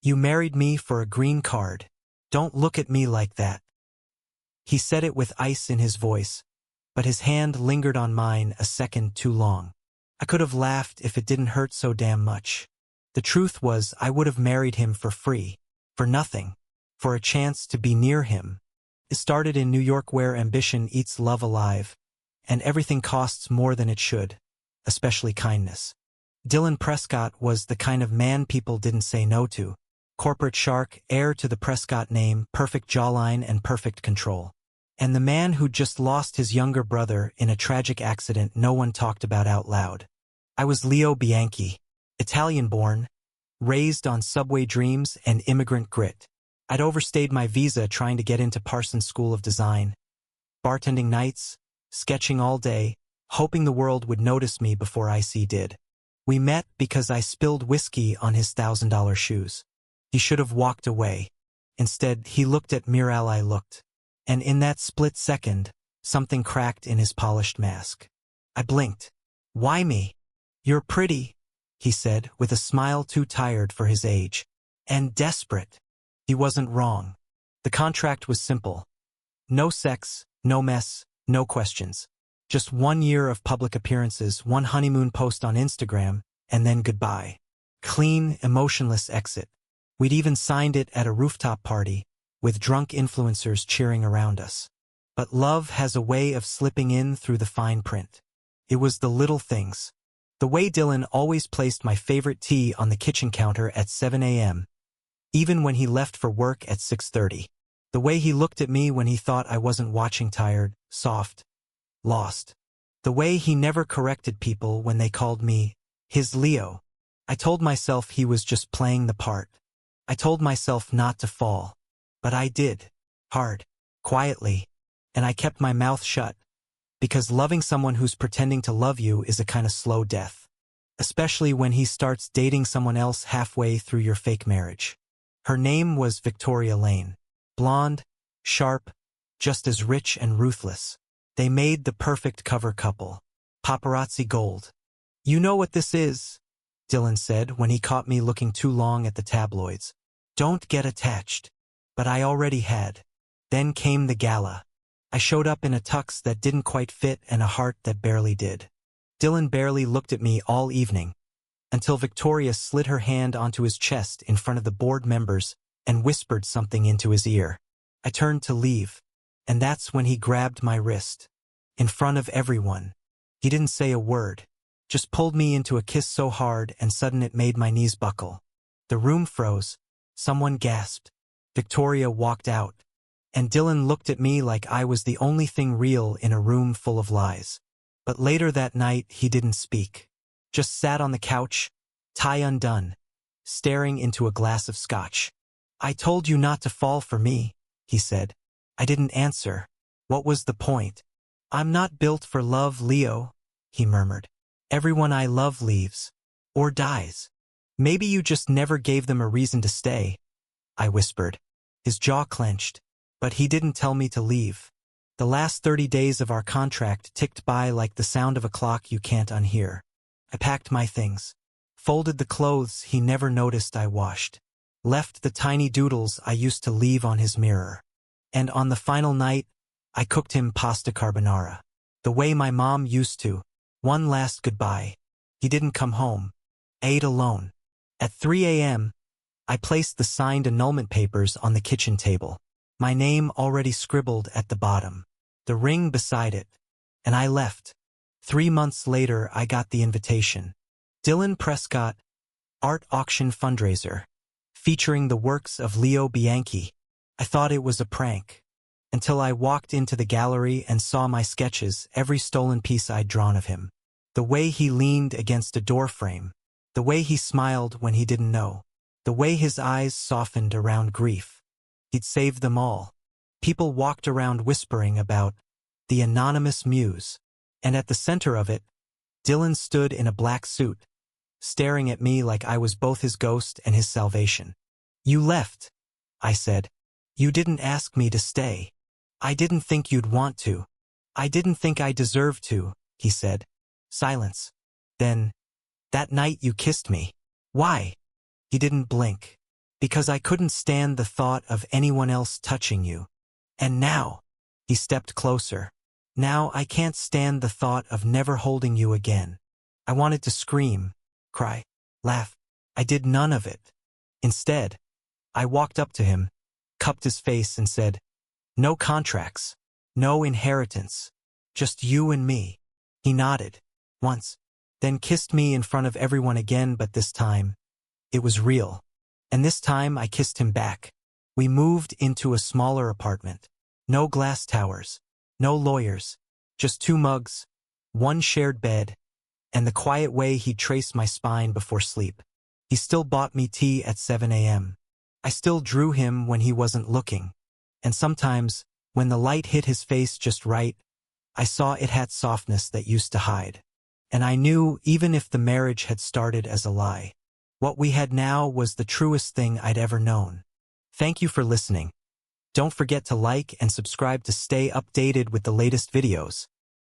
You married me for a green card. Don't look at me like that. He said it with ice in his voice, but his hand lingered on mine a second too long. I could have laughed if it didn't hurt so damn much. The truth was I would have married him for free, for nothing, for a chance to be near him. It started in New York where ambition eats love alive, and everything costs more than it should, especially kindness. Dylan Prescott was the kind of man people didn't say no to. Corporate shark, heir to the Prescott name, perfect jawline and perfect control. And the man who'd just lost his younger brother in a tragic accident no one talked about out loud. I was Leo Bianchi, Italian-born, raised on subway dreams and immigrant grit. I'd overstayed my visa trying to get into Parsons School of Design. Bartending nights, sketching all day, hoping the world would notice me before IC did. We met because I spilled whiskey on his $1,000 shoes. He should have walked away. Instead, he looked at Miral. I looked. And in that split second, something cracked in his polished mask. I blinked. Why me? You're pretty, he said, with a smile too tired for his age. And desperate. He wasn't wrong. The contract was simple. No sex, no mess, no questions. Just 1 year of public appearances, one honeymoon post on Instagram, and then goodbye. Clean, emotionless exit. We'd even signed it at a rooftop party, with drunk influencers cheering around us. But love has a way of slipping in through the fine print. It was the little things. The way Dylan always placed my favorite tea on the kitchen counter at 7 a.m., even when he left for work at 6:30. The way he looked at me when he thought I wasn't watching, tired, soft, lost. The way he never corrected people when they called me his Leo. I told myself he was just playing the part. I told myself not to fall. But I did. Hard. Quietly. And I kept my mouth shut. Because loving someone who's pretending to love you is a kind of slow death. Especially when he starts dating someone else halfway through your fake marriage. Her name was Victoria Lane. Blonde, sharp, just as rich and ruthless. They made the perfect cover couple. Paparazzi gold. You know what this is, Dylan said when he caught me looking too long at the tabloids. Don't get attached. But I already had. Then came the gala. I showed up in a tux that didn't quite fit and a heart that barely did. Dylan barely looked at me all evening, until Victoria slid her hand onto his chest in front of the board members and whispered something into his ear. I turned to leave, and that's when he grabbed my wrist. In front of everyone. He didn't say a word, just pulled me into a kiss so hard and sudden it made my knees buckle. The room froze. Someone gasped. Victoria walked out, and Dylan looked at me like I was the only thing real in a room full of lies. But later that night, he didn't speak. Just sat on the couch, tie undone, staring into a glass of scotch. I told you not to fall for me, he said. I didn't answer. What was the point? I'm not built for love, Leo, he murmured. Everyone I love leaves. Or dies. Maybe you just never gave them a reason to stay, I whispered. His jaw clenched, but he didn't tell me to leave. The last 30 days of our contract ticked by like the sound of a clock you can't unhear. I packed my things, folded the clothes he never noticed I washed, left the tiny doodles I used to leave on his mirror. And on the final night, I cooked him pasta carbonara. The way my mom used to. One last goodbye. He didn't come home. Ate alone. At 3 a.m., I placed the signed annulment papers on the kitchen table. My name already scribbled at the bottom. The ring beside it. And I left. 3 months later, I got the invitation. Dylan Prescott, art auction fundraiser, featuring the works of Leo Bianchi. I thought it was a prank. Until I walked into the gallery and saw my sketches, every stolen piece I'd drawn of him. The way he leaned against a doorframe. The way he smiled when he didn't know. The way his eyes softened around grief. He'd saved them all. People walked around whispering about the anonymous muse. And at the center of it, Dylan stood in a black suit, staring at me like I was both his ghost and his salvation. You left, I said. You didn't ask me to stay. I didn't think you'd want to. I didn't think I deserved to, he said. Silence. Then, that night you kissed me. Why? He didn't blink. Because I couldn't stand the thought of anyone else touching you. And now, he stepped closer. Now I can't stand the thought of never holding you again. I wanted to scream, cry, laugh. I did none of it. Instead, I walked up to him, cupped his face and said, "No contracts, no inheritance, just you and me." He nodded, once, then kissed me in front of everyone again, but this time, it was real. And this time I kissed him back. We moved into a smaller apartment. No glass towers, no lawyers, just 2 mugs, 1 shared bed, and the quiet way he traced my spine before sleep. He still bought me tea at 7 a.m. I still drew him when he wasn't looking. And sometimes, when the light hit his face just right, I saw it had softness that used to hide. And I knew, even if the marriage had started as a lie, what we had now was the truest thing I'd ever known. Thank you for listening. Don't forget to like and subscribe to stay updated with the latest videos.